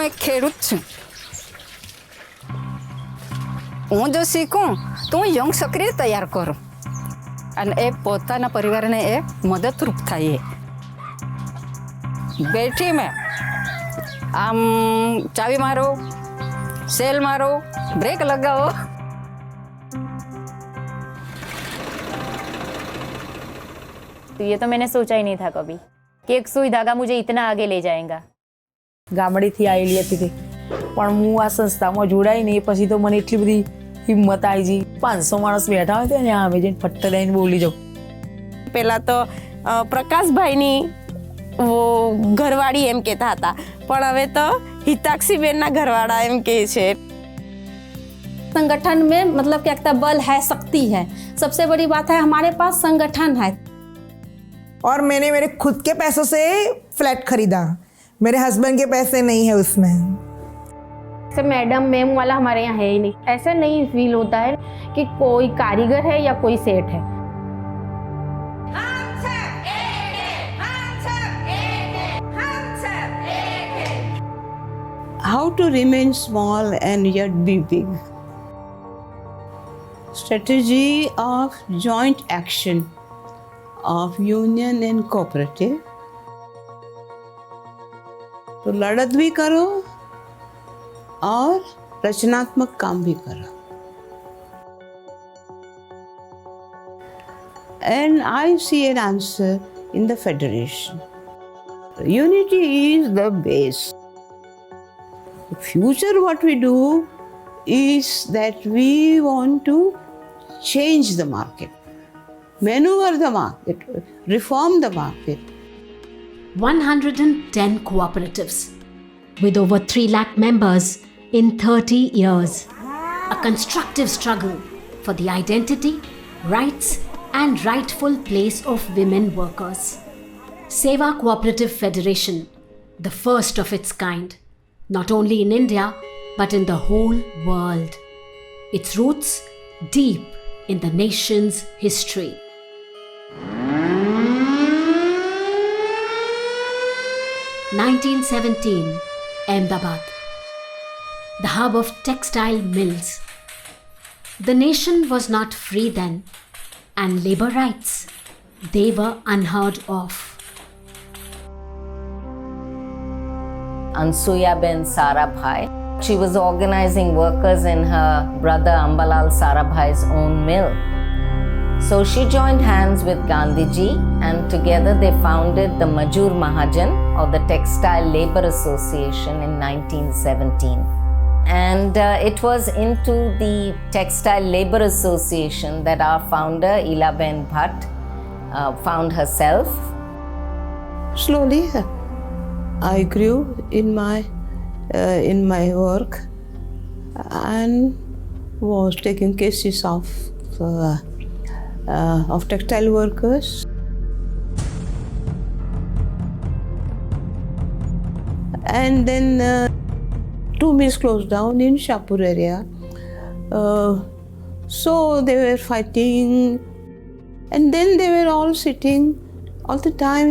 એક ખેડૂત છું. હું જો શીખું તો હું યંગ સક્રિય તૈયાર કરું અને એ પોતાના પરિવારને એ મદદરૂપ થાય. બેઠી મેં આમ ચાવી મારો, सेल मारो, ब्रेक लगाओ. तो ये तो मैंने सोचा ही नहीं था कभी कि एक सुई धागा मुझे इतना आगे ले जाएगा. ગામડેથી આવેલી હતી પણ હું આ સંસ્થામાં જોડાઈને પછી તો મને એટલી બધી હિંમત આવી ગઈ. 500 માણસ બેઠા હોય ત્યાં અમે જઈને ફટ્ટ લઈને બોલી જાઉં. પહેલાં તો પ્રકાશભાઈની ઘરવાળી એમ કહેતા હતા પણ હવે તો हिताक्षीबेनना घरवाड़ा एम के छे. संगठन में मतलब क्या कहता बल है, शक्ति है. सबसे बड़ी बात है हमारे पास संगठन है. और मैंने मेरे खुद के पैसों से फ्लैट खरीदा, मेरे हस्बैंड के पैसे नहीं है उसमें. से मैडम मैम वाला हमारे यहाँ है ही नहीं. ऐसा नहीं फील होता है कि कोई कारीगर है या कोई सेठ है. How to remain small and yet be big. Strategy of joint action of union and cooperative. तो लड़त भी करो और रचनात्मक काम भी करो. And I see an answer in the federation. Unity is the base. The future what we do is that we want to change the market, maneuver the market, reform the market. 110 cooperatives with over 3 lakh members in 30 years. A constructive struggle for the identity, rights and rightful place of women workers. SEWA Cooperative Federation, the first of its kind. Not only in India, but in the whole world. Its roots deep in the nation's history. (1917) Ahmedabad, the hub of textile mills. The nation was not free then, and labor rights, they were unheard of. Elaben Bhatt. She was organizing workers in her brother Ambalal Sarabhai's own mill. So she joined hands with Gandhiji and together they founded the Majur Mahajan or the Textile Labour Association in 1917. And it was into the Textile Labour Association that our founder Elaben Bhatt found herself. Slowly I grew in my work and was taking cases of textile workers. And then 2 mills closed down in Shapur area. So they were fighting, and then they were all sitting all the time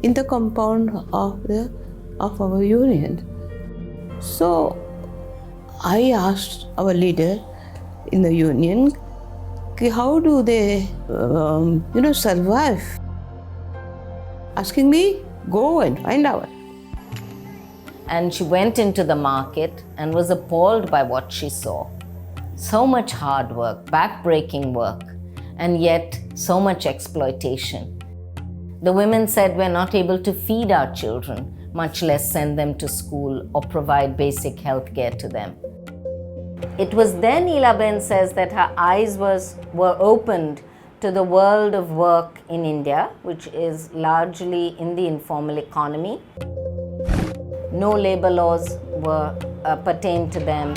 in the compound of our union. So I asked our leader in the union, how do they survive? Asking me, go and find out. And she went into the market and was appalled by what she saw. So much hard work, back-breaking work, and yet so much exploitation. The women said, we're not able to feed our children, much less send them to school or provide basic health care to them. It was then, Elaben says, that her eyes were opened to the world of work in India, which is largely in the informal economy. No labor laws pertained to them,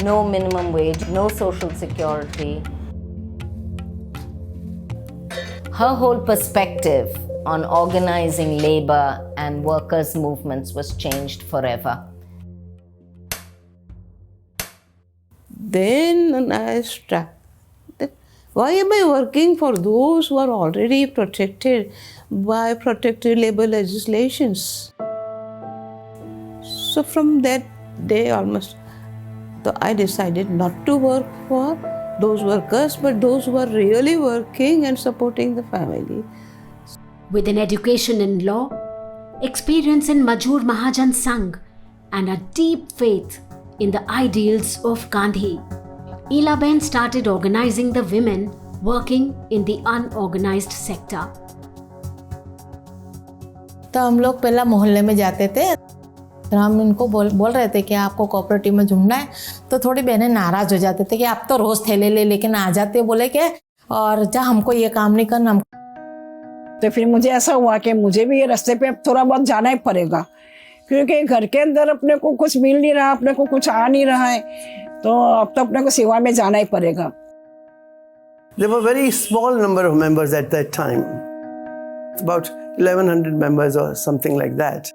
no minimum wage, no social security. Her whole perspective on organizing labor and workers' movements was changed forever. Then I struck that why am I working for those who are already protected by protective labor legislations? So from that day almost. So I decided not to work for those workers, but those who are really working and supporting the family. With an education in law, experience in Majur Mahajan Sangh, and a deep faith in the ideals of Gandhi, Elaben started organizing the women working in the unorganized sector. तो हम लोग पहला मोहल्ले में जाते थे, तो हम इनको बोल रहे थे कि आपको कोऑपरेटिव में जुड़ना है, तो थोड़ी बहनें नाराज हो जाते थे कि आप तो रोज थैले ले लेकिन आ जाते, बोले कि और जा हमको ये काम नहीं करना। तो फिर मुझे ऐसा हुआ कि मुझे भी ये रास्ते पे अब थोड़ा बहुत जाना ही पड़ेगा, क्योंकि घर के अंदर अपने को कुछ मिल नहीं रहा, अपने को कुछ आ नहीं रहा है, तो अब तो अपने को सेवा में जाना ही पड़ेगा। There were very small number of members at that time, about 1100 members or something like that.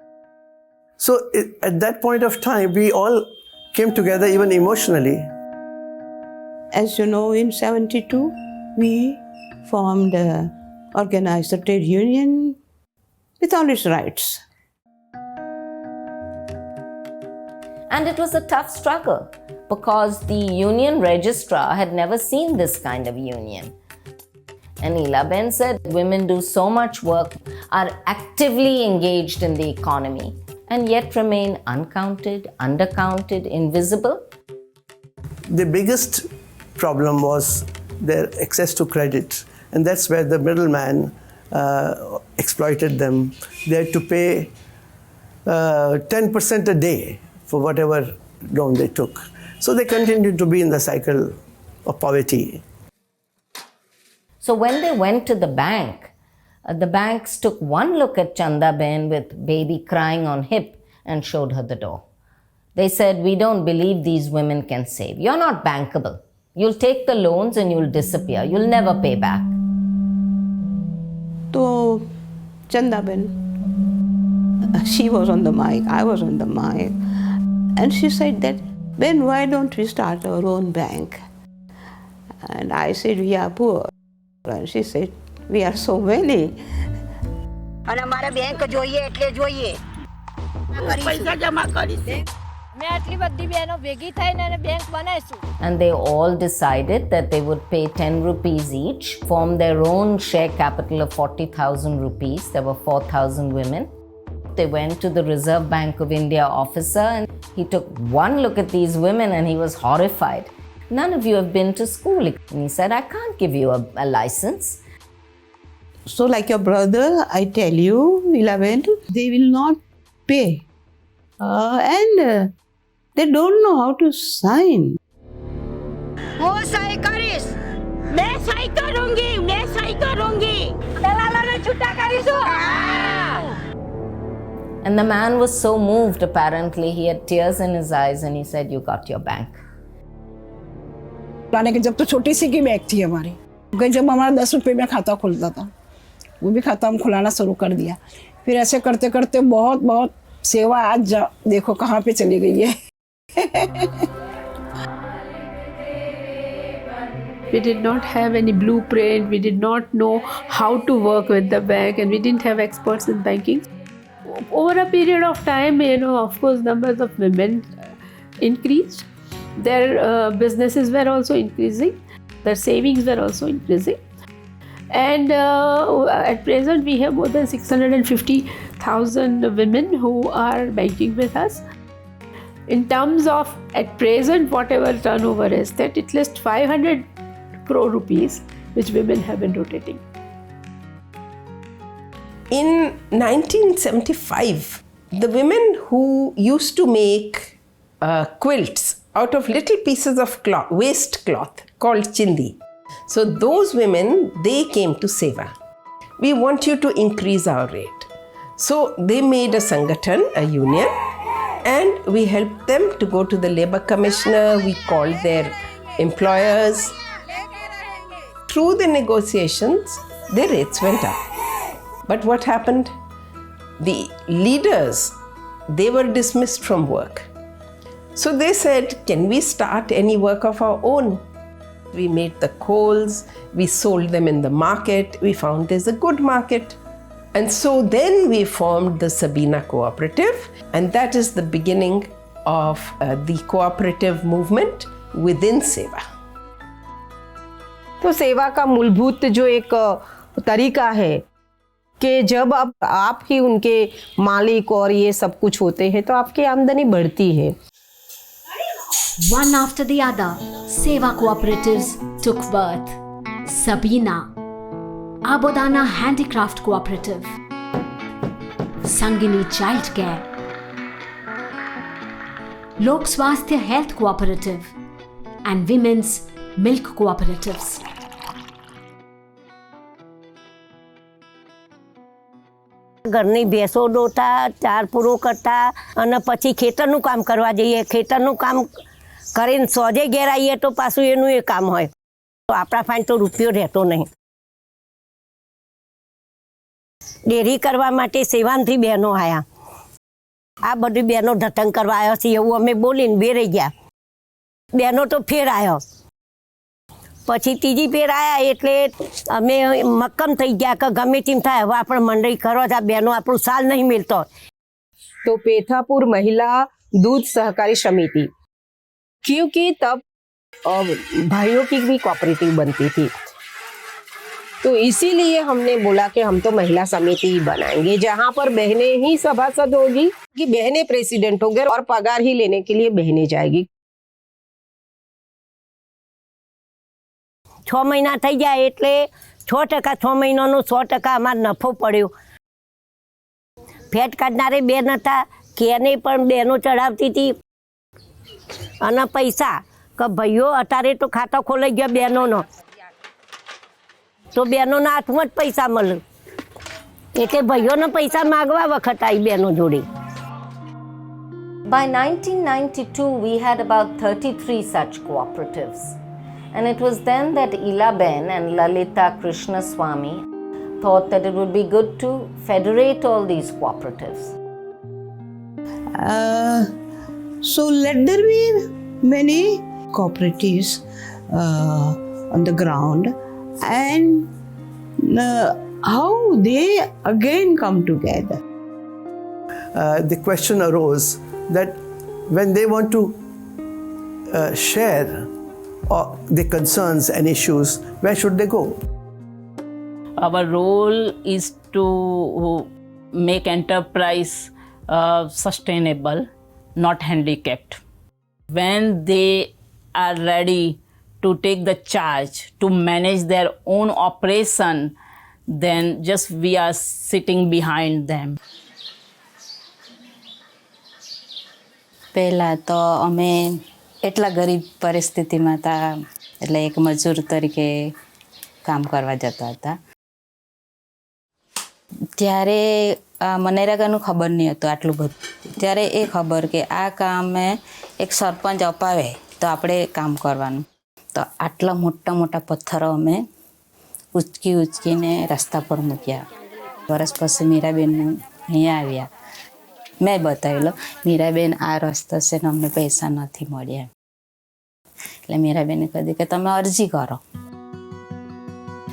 So at that point of time, we all came together even emotionally. As you know, in 72, we formed, organized a trade union with all its rights. And it was a tough struggle because the union registrar had never seen this kind of union. And Elaben said women do so much work, are actively engaged in the economy, and yet remain uncounted, undercounted, invisible. The biggest problem was their access to credit, and that's where the middleman exploited them. They had to pay 10% a day for whatever loan they took. So they continued to be in the cycle of poverty. So when they went to the banks took one look at Chanda Ben with baby crying on hip and showed her the door. They said, "We don't believe these women can save. You're not bankable. You'll take the loans and you'll disappear. You'll never pay back." So Chanda Ben, she was on the mic, I was on the mic, and she said that, "Ben, why don't we start our own bank?" And I said, "We are poor." And she said, "We are so many." અને અમારે bank જોઈએ એટલે જોઈએ પૈસા જમા કરીશું મે આટલી બધી બહેનો ભેગી થઈને બેંક બનાવીશું. And they all decided that they would pay 10 rupees each, form their own share capital of 40,000 rupees. There were 4,000 women. They went to the Reserve Bank of India officer and he took one look at these women and he was horrified. "None of you have been to school." And he said, "I can't give you a license." So like your brother, I tell you, Elaben, they will not pay. And they don't know how to sign. હું સહી કરીશ, મેં સહી કरूंगी દલાલોને છૂટા કરીશું. And the man was so moved, apparently, he had tears in his eyes and he said, "You got your bank." लाने के जब तो छोटी सी की बैंक थी हमारी, जब हमारा 10 रुपये में खाता खुलता था, वो भी खाता हम खुलाना शुरू कर दिया. फिर ऐसे करते करते बहुत सेवा आज देखो कहाँ पे चली गई है. We did not have any blueprint, we did not know how to work with the bank, and we didn't have experts in banking. Over a period of time, of course, numbers of women increased. Their businesses were also increasing. Their savings were also increasing. And at present, we have more than 650,000 women who are banking with us. In terms of, at present, whatever turnover is, that at least 500 crore rupees, which women have been rotating. In 1975, the women who used to make quilts out of little pieces of cloth, waste cloth called chindi. So those women, they came to SEWA. We want you to increase our rate. So they made a Sangathan, a union, and we helped them to go to the labor commissioner. We called their employers. Through the negotiations, their rates went up. But what happened? The leaders, they were dismissed from work. So they said, "Can we start any work of our own?" We made the coals, we sold them in the market, we found there's a good market. And so then we formed the SEWA Cooperative, and that is the beginning of the cooperative movement within SEWA. तो सेवा का मूलभूत जो एक तरीका है कि जब आप ही उनके मालिक और ये सब कुछ होते हैं तो आपकी आमदनी बढ़ती है. One after the other, SEWA cooperatives took birth. Sabina, Abodana Handicraft Cooperative, Sangini Childcare, Lok Swasthya Health Cooperative, and Women's Milk Cooperatives. ઘરની ભેંસો દોતા, ચાર પૂરો કરતા અને પછી ખેતરનું કામ કરવા જઈએ. ખેતરનું કામ કરીને સોજે ઘેર આવીએ તો પાછું એનું એ કામ હોય. તો આપણા ફાઈન તો રૂપિયો રહેતો નહીં. ડેરી કરવા માટે સેવાનથી બહેનો આવ્યા. આ બધી બહેનો ધતંગ કરવા આવ્યા છે એવું અમે બોલીને બે રહી ગયા. બહેનો તો ફેર આવ્યો. પછી ત્રીજી ફેર આવ્યા એટલે અમે મક્કમ થઈ ગયા કે ગમે તેમ થાય હવે આપણે મંડળી કરો આ બહેનો આપણું સાલ નહીં મિલતો. तो पेथापुर महिला दूध सहकारी समिति, क्योंकि तब भाइयों की भी कोऑपरेटिव बनती थी, तो इसीलिए हमने बोला कि हम तो महिला समिति ही बनाएंगे जहां पर बहनें ही सभासद होगी, कि बहनें प्रेसिडेंट होंगे और पगार ही लेने के लिए बहनें जाएगी. 6 મહિના થઈ જાય એટલે 6% 6 મહિનાનો 100% અમારે નફો પડ્યો. ફેટ કાઢનારે બેન હતા કેને પણ બહેનો ચડાવતી હતી અને પૈસા કે ભાઈઓ અત્યારે તો ખાતા ખોલાઈ ગયા બહેનોનો તો બહેનોના હાથમાં જ પૈસા મળે એટલે ભાઈઓને પૈસા માગવા વખત આવી બહેનો જોડે. By 1992, we had about 33 such cooperatives. And it was then that Elaben and Lalita Krishnaswamy thought that it would be good to federate all these cooperatives. So let there be many cooperatives on the ground, and how they again come together. The question arose that when they want to share the concerns and issues, where should they go? Our role is to make enterprise sustainable, not handicapped. When they are ready to take the charge to manage their own operation, then just we are sitting behind them. પહેલાં તો અમે એટલા ગરીબ પરિસ્થિતિમાં હતા એટલે એક મજૂર તરીકે કામ કરવા જતા હતા. ત્યારે મનરેગાનું ખબર નહીં હતું આટલું બધું. ત્યારે એ ખબર કે આ કામે એક સરપંચ અપાવે તો આપણે કામ કરવાનું. તો આટલા મોટા મોટા પથ્થરો અમે ઉચકીને રસ્તા પર મૂક્યા. વર્ષ પછી મીરાબેન અહીંયા આવ્યા. મેં બતાવેલો મીરાબેન આ રસ્તો છે ને અમને પૈસા નથી મળ્યા. એટલે મીરાબેને કહ્યું કે તમે અરજી કરો.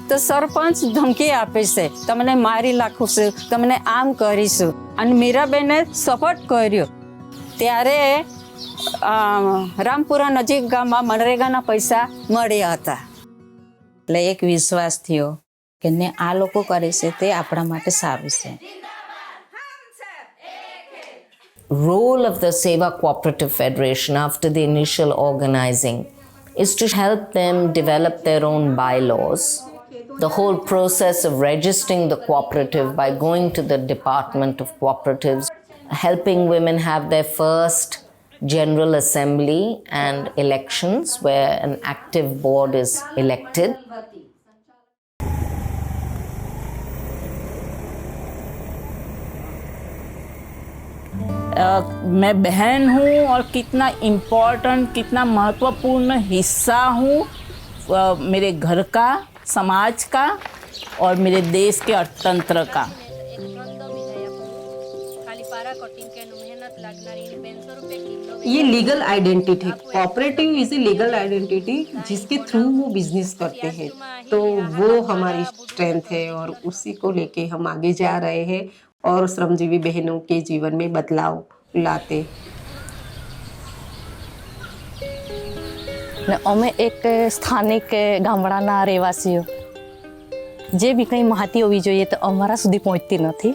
તો સરપંચ ધમકી આપે છે તમને મારી નાખું, તમને આમ કરીશું. અને મીરાબેને સપોર્ટ કર્યો. ત્યારે રામપુરા નજીક ગામમાં મનરેગાના પૈસા મળ્યા હતા. એટલે એક વિશ્વાસ થયો કે ને આ લોકો કરે છે તે આપણા માટે સારું છે. Role of the SEWA Cooperative Federation after the initial organizing is to help them develop their own bylaws. The whole process of registering the cooperative by going to the Department of Cooperatives, helping women have their first General Assembly and elections where an active board is elected. मैं बहन हूँ और कितना important, कितना महत्वपूर्ण हिस्सा हूँ मेरे घर का, समाज का और मेरे देश के अर्थतंत्र का. ये legal identity, cooperative is a legal identity जिसके थ्रू वो बिजनेस करते हैं. तो वो हमारी स्ट्रेंथ है और उसी को लेके हम आगे जा रहे हैं और श्रमजीवी बहनों के जीवन में बदलाव लाते. ને અમે એક સ્થાનિક ગામડાના રહેવાસીઓ જે બી કંઈ માહિતી હોવી જોઈએ તો અમારા સુધી પહોંચતી નથી,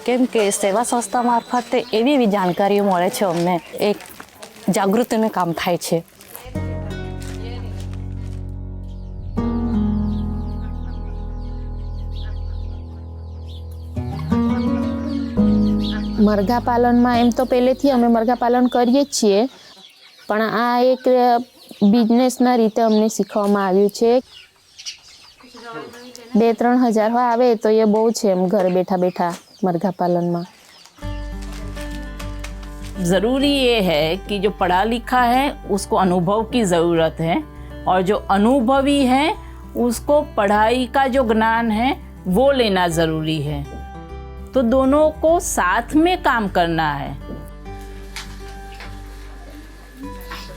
કેમ કે સેવા સંસ્થા મારફતે એવી એવી જાણકારીઓ મળે છે અમને, એક જાગૃતિનું કામ થાય છે. મરઘા પાલનમાં એમ તો પહેલેથી અમે મરઘા પાલન કરીએ જ છીએ, પણ આ એક બિઝનેસના રીતે અમને શીખવામાં આવ્યું છે. 2-3 હજાર આવે તો એ બહુ છે એમ ઘરે बैठा बैठा मरघा पालन में. ज़रूरी ये है कि जो पढ़ा लिखा है उसको अनुभव की ज़रूरत है, और जो अनुभवी है उसको पढ़ाई का जो ज्ञान है वो लेना ज़रूरी है. तो दोनों को साथ में काम करना है.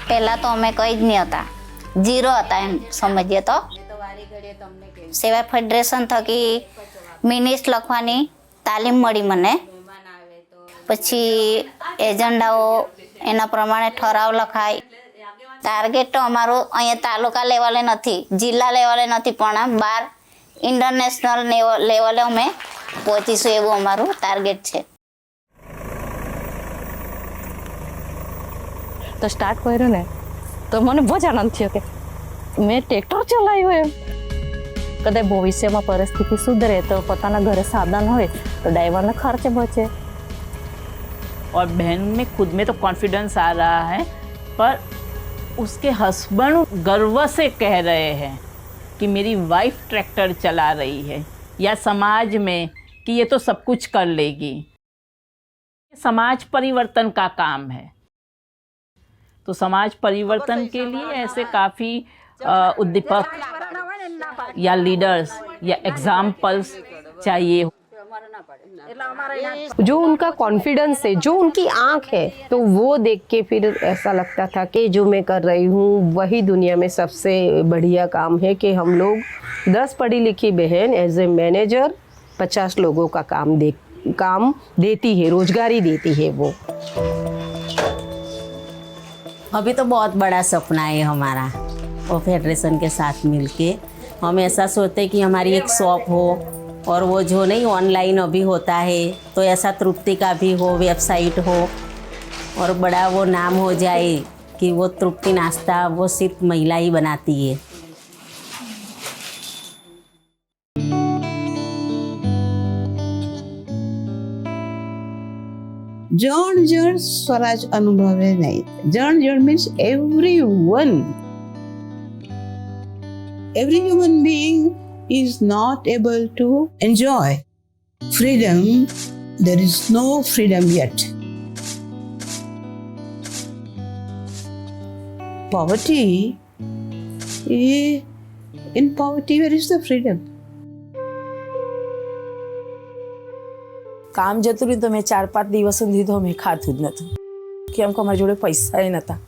पहला तो अमे कई ज नहीं था, जीरो था एम समझिए. तो सेवा फेडरेशन थकी मिनिट्स लखवानी तालीम मળી મને. પછી એજન્ડાઓ એના પ્રમાણે ઠરાવ લખાય. ટાર્ગેટ તો અમારું અહીંયા તાલુકા લેવલે નથી, જિલ્લા લેવલે નથી, પણ 12 ઇન્ટરનેશનલ લેવલે અમે પહોંચીશું એવું અમારું ટાર્ગેટ છે. તો સ્ટાર્ટ કર્યું ને તો મને બહુ જ આનંદ થયો કે મેં ટ્રેક્ટર ચલાવ્યું એમ. કદાચ ભવિષ્યમાં પરિસ્થિતિ સુધરે તો પોતાના ઘરે સાધન હોય તો ડ્રાઈવરનો ખર્ચ બચે. और बहन में खुद में तो कॉन्फिडेंस आ रहा है, पर उसके हस्बैंड गर्व से कह रहे हैं कि मेरी वाइफ ट्रैक्टर चला रही है, या समाज में कि ये तो सब कुछ कर लेगी. समाज परिवर्तन का काम है, तो समाज परिवर्तन के लिए ऐसे काफ़ी उद्दीपक या लीडर्स या एग्जाम्पल्स चाहिए. जो उनका कॉन्फिडेंस है, जो उनकी आंख है, तो वो देख के फिर ऐसा लगता था कि जो मैं कर रही हूँ वही दुनिया में सबसे बढ़िया काम है कि हम लोग 10 पढ़ी लिखी बहन एज ए मैनेजर 50 लोगों का काम देती है, रोजगारी देती है. वो अभी तो बहुत बड़ा सपना है हमारा, वो फेडरेशन के साथ मिलके हम ऐसा सोचते कि हमारी एक शॉप हो, और वो जो नहीं ऑनलाइन अभी होता है तो ऐसा तृप्ति का भी हो, वेबसाइट हो, और बड़ा वो नाम हो जाए कि वो तृप्ति नाश्ता वो सिर्फ महिला ही बनाती है. जन जन स्वराज अनुभवे नहीं. जन जन means everyone. Every human being is not able to enjoy freedom. There is no freedom yet. Poverty, in poverty where is the freedom? કામ જતું રહ્યું તો મેં 4-5 દિવસ સુધી તો અમે ખાધું જ નહોતું, કેમ કે અમારી જોડે પૈસા એ નહોતા.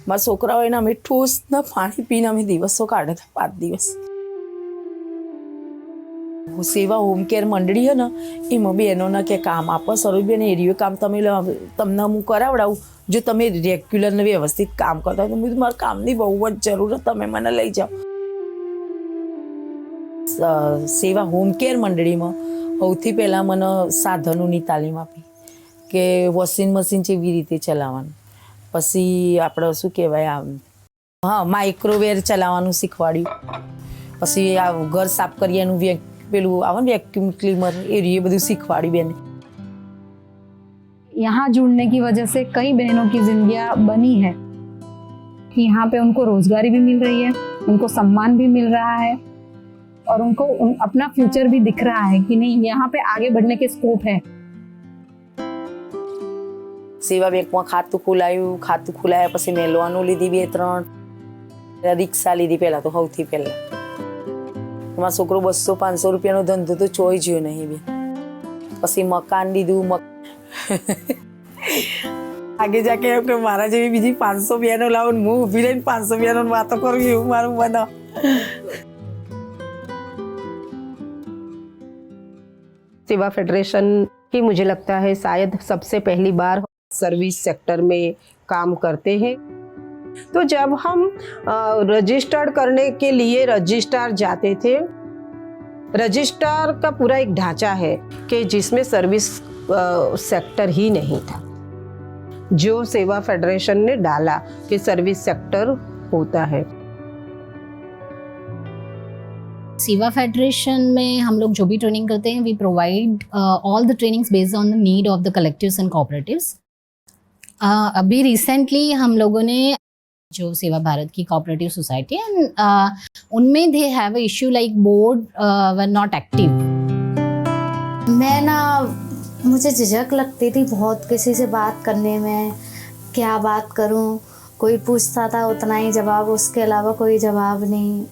મારા છોકરાઓને અમે ઠૂસ ને પાણી પીને અમે દિવસો કાઢ્યા હતા 5 દિવસ. સેવા હોમ કેર મંડળી है ને એમાં બહેનોને કે કામ આપો સરોજબેન એરિયો કામ તમને હું કરાવડાવું જો તમે રેગ્યુલર ને વ્યવસ્થિત કામ કરતા હોય તો મેં મારા કામની બહુ જ જરૂર છે, તમે મને લઈ જાઓ. સેવા હોમ કેર મંડળીમાં સૌથી પહેલાં મને સાધનોની તાલીમ આપી કે વોશિંગ મશીન કેવી રીતે ચલાવવાનું, પછી આપણે શું કહેવાય હા માઇક્રોવેવ ચલાવવાનું શીખવાડ્યું, પછી આ ઘર સાફ કરીએનું પેલું આવે ને વેક્યુમ ક્લીનર એ બધું શીખવાડી બેને. यहाँ जुड़ने की वजह से कई बहनों की जिंदगियां बनी है. यहाँ पे उनको रोजगारी भी मिल रही है, उनको सम्मान भी मिल रहा है, और उनको अपना फ्यूचर भी दिख रहा है कि नहीं यहाँ पे आगे बढ़ने के स्कोप है. સેવા બેંકમાં ખાતું ખોલાયું, ખાતું ખોલાયા પછી મેં લોનો લીધી 2-3, રિક્ષા લીધી પહેલાં તો સૌથી પહેલાં. મારો છોકરો 200-500 રૂપિયાનો ધંધો તો ચોઈ જ્યો નહીં બે. પછી મકાન લીધું. આગે જાકે એમ કે મારા જેવી બીજી 500 બહેનો લાવો ને હું ઊભી રહીને 500 બહેનોની વાતો કરું એવું મારું બને. सेवा फेडरेशन की मुझे लगता है शायद सबसे पहली बार सर्विस सेक्टर में काम करते हैं. तो जब हम रजिस्टर्ड करने के लिए रजिस्ट्रार जाते थे, रजिस्ट्रार का पूरा एक ढांचा है कि जिसमें सर्विस सेक्टर ही नहीं था, जो सेवा फेडरेशन ने डाला कि सर्विस सेक्टर होता है। सेवा फेडरेशन में हम लोग जो भी ट्रेनिंग करते हैं, we provide all the trainings based on the need of the collectives and cooperatives. अभी रिसेंटली हम लोगों ने जो सेवा भारत की कोऑपरेटिव सोसाइटी एंड उनमें they have a issue like board were not active. मैं ना, मुझे झिझक लगती थी बहुत किसी से बात करने में, क्या बात करूं, कोई पूछता था उतना ही जवाब, उसके अलावा कोई जवाब नहीं।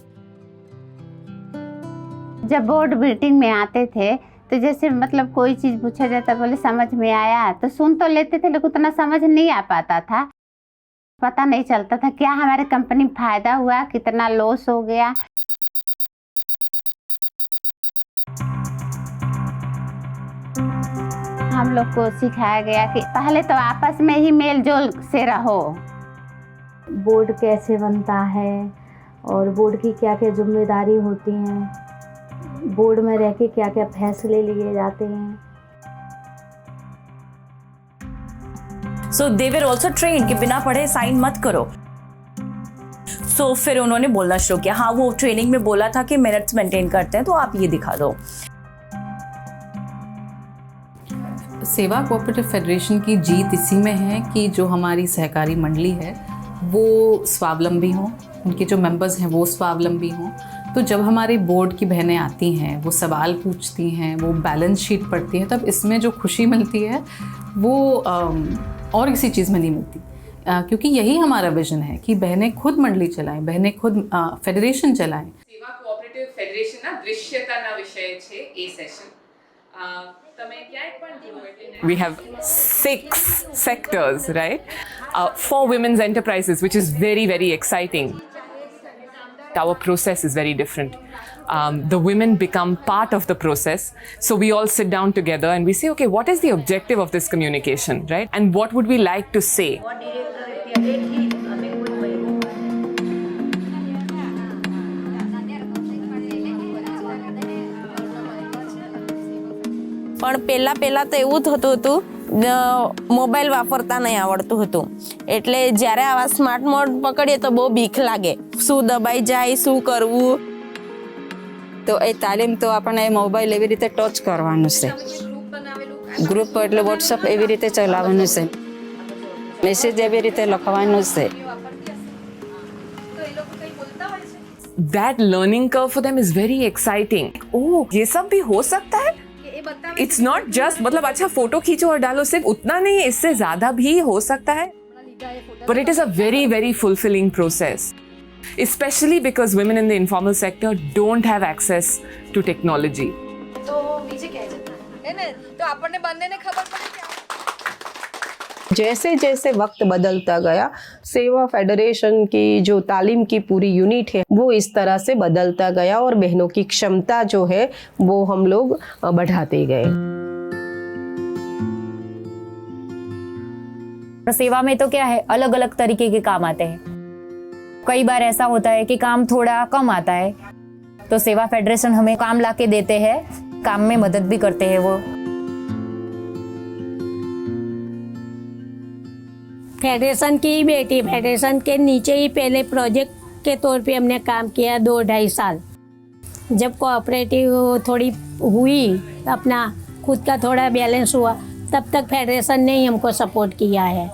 जब बोर्ड मीटिंग में आते थे तो जैसे मतलब कोई चीज़ पूछा जाता, बोले समझ में आया तो सुन तो लेते थे, लेकिन उतना समझ नहीं आ पाता था, पता नहीं चलता था क्या हमारे कंपनी में फायदा हुआ, कितना लॉस हो गया। हम लोग को सिखाया गया कि पहले तो आपस में ही मेल जोल से रहो। बोर्ड कैसे बनता है और बोर्ड की क्या क्या जिम्मेदारी होती हैं, बोर्ड में रह के क्या क्या फैसले लिए जाते हैं। सो दे वर ऑल्सो ट्रेन कि बिना पढ़े साइन मत करो। सो फिर उन्होंने बोलना शुरू किया। हाँ, वो ट्रेनिंग में बोला था कि मिनट्स मेंटेन करते हैं, तो आप ये दिखा दो। सेवा कोऑपरेटिव फेडरेशन की जीत इसी में है कि जो हमारी सहकारी मंडली है वो स्वावलंबी हों, उनके जो मेंबर्स हैं वो स्वावलंबी हों। तो जब हमारे बोर्ड की बहनें आती हैं, वो सवाल पूछती हैं, वो बैलेंस शीट पढ़ती हैं, तब इसमें जो खुशी मिलती है वो और किसी चीज़ में नहीं मिलती, क्योंकि यही हमारा विजन है कि बहनें खुद मंडली चलाएं, बहनें खुद फेडरेशन चलाएं। सेवा कोऑपरेटिव फेडरेशनના દૃશ્યતાના વિષય છે એ સેશન। તમે ક્યાંય પણ We have 6 sectors, right? 4 women's enterprises, which is very, very exciting. Our process is very different. The women become part of the process. So we all sit down together and we say, okay, what is the objective of this communication, right? And what would we like to say? પણ પહેલાં તો એવું થતું હતું, mobile વાપરતા નહીં આવડતું હતું, એટલે જ્યારે આવા સ્માર્ટ મોડ પકડીએ તો બહુ બીક લાગે, શું દબાઈ જાય, શું કરવું। તો એ તાલીમ તો આપણે મોબાઈલ એવી રીતે ટચ કરવાનું છે, ગ્રુપ એટલે વોટ્સઅપ એવી રીતે ચલાવવાનું છે, મેસેજ એવી રીતે લખવાનું છે। That learning curve for them is very exciting. Oh, ये सब भी हो सकता है? It's not just मतलब अच्छा फोटो खींचो और डालो, सिर्फ उतना नहीं है, इससे ज्यादा भी हो सकता है। But it is a very, very fulfilling process, especially because women in the informal sector don't have access to technology. तो नीचे कह जाता है ना, तो આપણને બંનેને ખબર પડે કે जैसे जैसे वक्त बदलता गया, सेवा फेडरेशन की जो तालीम की पूरी यूनिट है वो इस तरह से बदलता गया और बहनों की क्षमता जो है वो हम लोग बढ़ाते गए। सेवा में तो क्या है, अलग अलग तरीके के काम आते हैं। कई बार ऐसा होता है कि काम थोड़ा कम आता है, तो सेवा फेडरेशन हमें काम लाके देते हैं, काम में मदद भी करते हैं वो। फेडरेशन की ही बेटी, फेडरेशन के नीचे ही पहले प्रोजेक्ट के तौर पे हमने काम किया 2-2.5 साल। जब कोऑपरेटिव थोड़ी हुई, अपना खुद का थोड़ा बैलेंस हुआ, तब तक फेडरेशन ने ही हमको सपोर्ट किया है।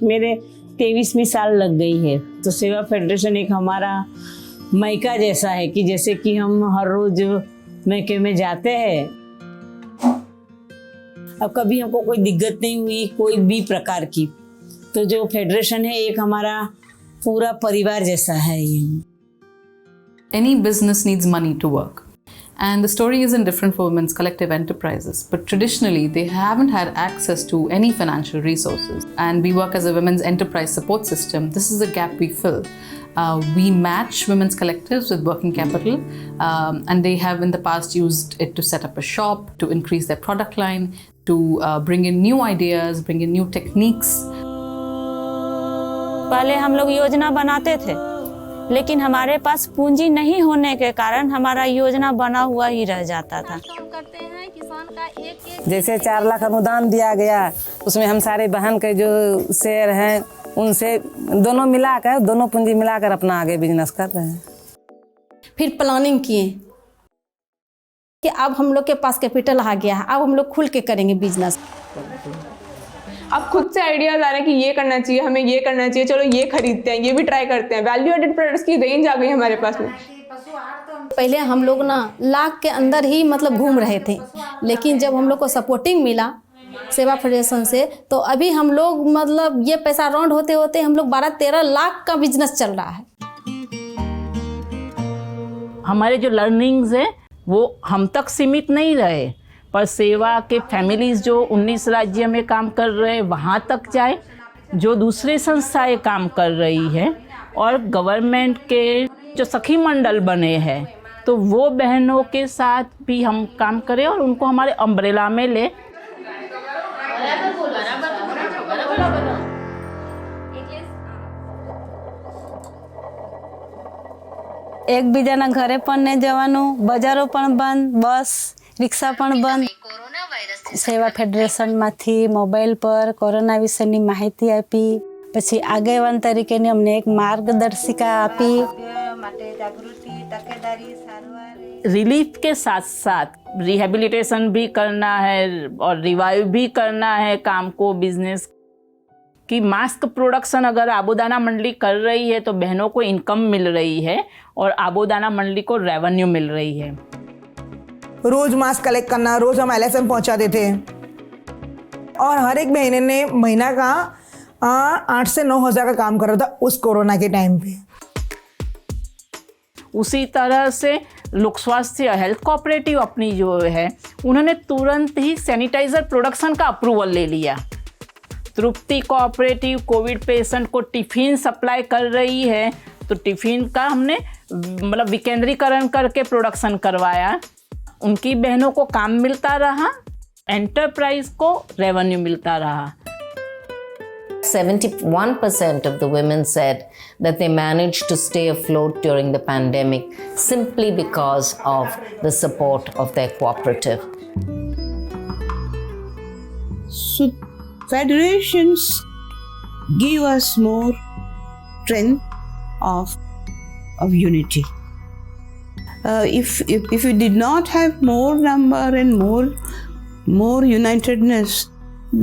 मेरे 23वीं साल लग गई है, तो सेवा फेडरेशन एक हमारा मायका जैसा है कि जैसे कि हम हर रोज मैके में जाते हैं। अब कभी हमको कोई दिक्कत नहीं हुई कोई भी प्रकार की, तो जो फेडरेशन है एक हमारा पूरा परिवार जैसा है ये। Any business needs money to work. And the story isn't different for women's collective enterprises, but traditionally they haven't had access to any financial resources. And we work as a women's enterprise support system. This is a gap we fill. We match women's collectives with working capital, and they have in the past used it to set up a shop, to increase their product line, to bring in new ideas, bring in new techniques. पहले हम लोग योजना बनाते थे, लेकिन हमारे पास पूंजी नहीं होने के कारण हमारा योजना बना हुआ ही रह जाता था। जैसे 4 लाख अनुदान दिया गया, उसमें हम सारे बहन के जो शेयर हैं उनसे दोनों मिलाकर, दोनों पूंजी मिलाकर अपना आगे बिजनेस कर रहे हैं। फिर प्लानिंग किए कि अब हम लोग के पास कैपिटल आ गया है, अब हम लोग खुल के करेंगे बिजनेस। अब खुद से आइडियाज आ रहे हैं कि ये करना चाहिए, हमें ये करना चाहिए, चलो ये खरीदते हैं, ये भी ट्राई करते हैं। वैल्यू एडेड प्रोडक्ट्स की रेंज आ गई हमारे पास में। पहले हम लोग ना लाख के अंदर ही मतलब घूम रहे थे, लेकिन जब हम लोग को सपोर्टिंग मिला सेवा फेडरेशन से, तो अभी हम लोग मतलब ये पैसा राउंड होते होते हम लोग 12-13 लाख का बिजनेस चल रहा है। हमारे जो लर्निंग्स है वो हम तक सीमित नहीं रहे, पर सेवा के फैमिलीज़ जो 19 राज्य में काम कर रहे हैं वहाँ तक जाए, जो दूसरी संस्थाएं काम कर रही है, और गवर्नमेंट के जो सखी मंडल बने हैं, तो वो बहनों के साथ भी हम काम करें और उनको हमारे अम्ब्रेला में ले। એકબીજાના ઘરે પણ નહીં જવાનું, બજારો પણ બંધ, બસ રિક્ષા પણ બંધ। સેવા ફેડરેશનમાંથી મોબાઈલ પર કોરોના વિશેની માહિતી આપી, પછી આગેવાન તરીકેની અમને એક માર્ગદર્શિકા આપી। रिलीफ के साथ साथ रिहेबिलिटेशन भी करना है और रिवाइव भी करना है काम को, बिजनेस की। मास्क प्रोडक्शन अगर आबोदाना मंडली कर रही है तो बहनों को इनकम मिल रही है और आबोदाना मंडली को रेवेन्यू मिल रही है। रोज मास्क कलेक्ट करना, रोज हम LSM पहुंचाते थे और हर एक महीने ने महीना का 8 से 9 हज़ार का काम कर रहा था उस कोरोना के टाइम पे। उसी तरह से लोक स्वास्थ्य हेल्थ कोऑपरेटिव अपनी जो है, उन्होंने तुरंत ही सैनिटाइजर प्रोडक्शन का अप्रूवल ले लिया। तृप्ति कोऑपरेटिव कोविड पेशेंट को टिफ़िन सप्लाई कर रही है, तो टिफ़िन का हमने मतलब विकेंद्रीकरण करके प्रोडक्शन करवाया। उनकी बहनों को काम मिलता रहा, एंटरप्राइज को रेवेन्यू मिलता रहा। 71% of the women said that they managed to stay afloat during the pandemic simply because of the support of their cooperative. So federations give us more strength of unity. If we did not have more number and more unitedness,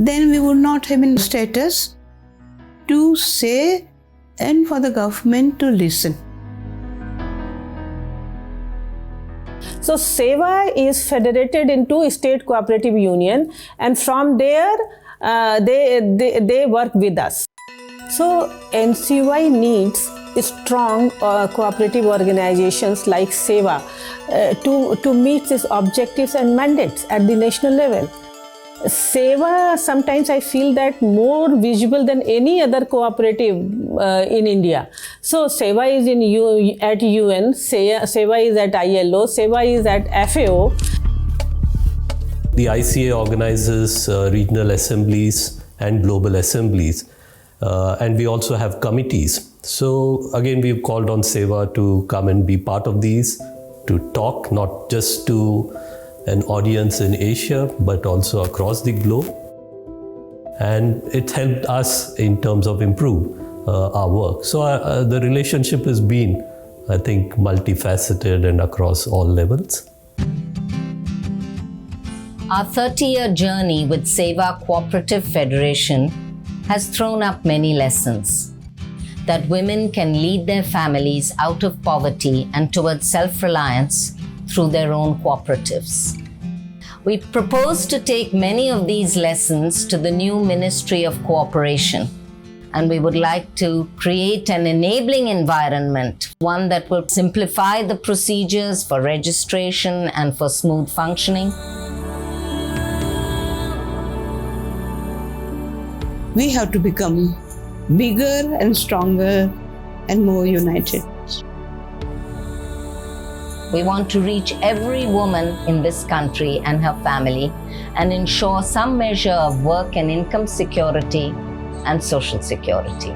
then we would not have been status to say and for the government to listen. So SEWA is federated into state cooperative union, and from there they work with us. So NCY needs strong cooperative organizations like SEWA to meet its objectives and mandates at the national level. SEWA, sometimes I feel that more visible than any other cooperative in India. So SEWA is at UN, SEWA is at ILO, SEWA is at FAO. The ICA organizes regional assemblies and global assemblies, and we also have committees. So again, we've called on SEWA to come and be part of these, to talk not just to an audience in Asia, but also across the globe. And it helped us in terms of improve our work. So the relationship has been, I think, multifaceted and across all levels. Our 30-year journey with SEWA Cooperative Federation has thrown up many lessons. That women can lead their families out of poverty and towards self-reliance through their own cooperatives. We propose to take many of these lessons to the new Ministry of Cooperation, and we would like to create an enabling environment, one that will simplify the procedures for registration and for smooth functioning. We have to become bigger and stronger and more united. We want to reach every woman in this country and her family and ensure some measure of work and income security and social security.